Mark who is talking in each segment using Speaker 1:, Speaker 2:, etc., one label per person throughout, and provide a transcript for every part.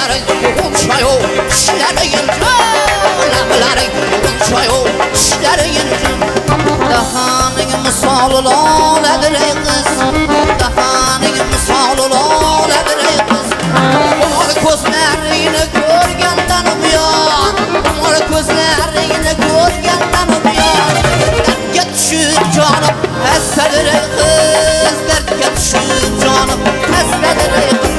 Speaker 1: lablaring unchayo ishlaring lablaring unchayo ishlaring dahaning misoli loladir ey qiz dahaning misoli loladir ey qiz umar ko'zlaringni ko'rgandan buyon umar ko'zlaringni ko'rgandan buyon dardga tushib jonim hastadir ey qiz dardga tushib jonim hastadir ey qiz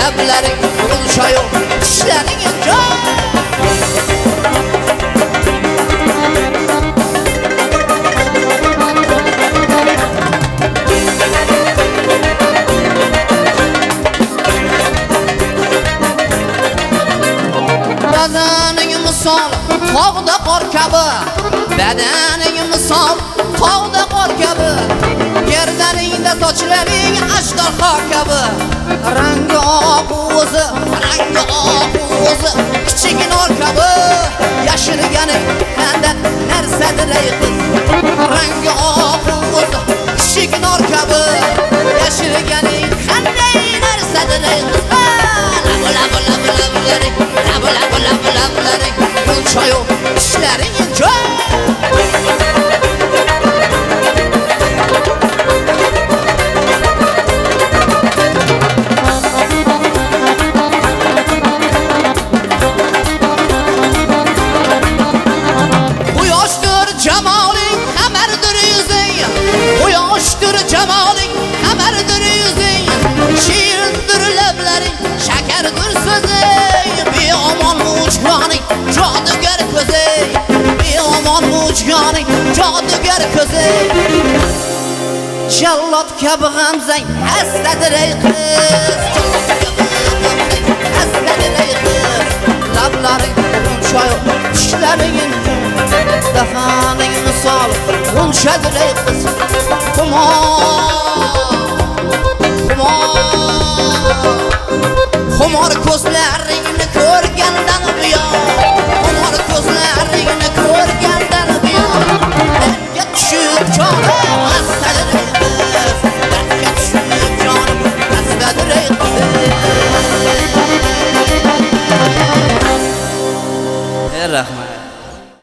Speaker 1: lablaring unchayo ishlaring badaning misol tog'da qor kabi badaning misol tog'da qor kabi gerdaningda sochlaring ajdarho kabi rangi oq o'zi kichik nur kabi yashirganing qanday narsadir ey qiz rangi oq o'zi kichik nur kabi yashirganing qanday narsadir ey qiz lablaring unchayo ishlaring Quyoshdir jamoling qamardir yuzing Quyoshdir jamoling qamardir yuzing Shirindir lablaring shakardir so'zing Beomon mujgoning jodugar ko'zing Beomon mujgoning jodugar ko'zing Jallod kabi g'amzang hastadir ey qiz hastadir ey qiz lablaring unchayo ishlaring dahaning misol unchadir ey qiz xumor ko'zlaring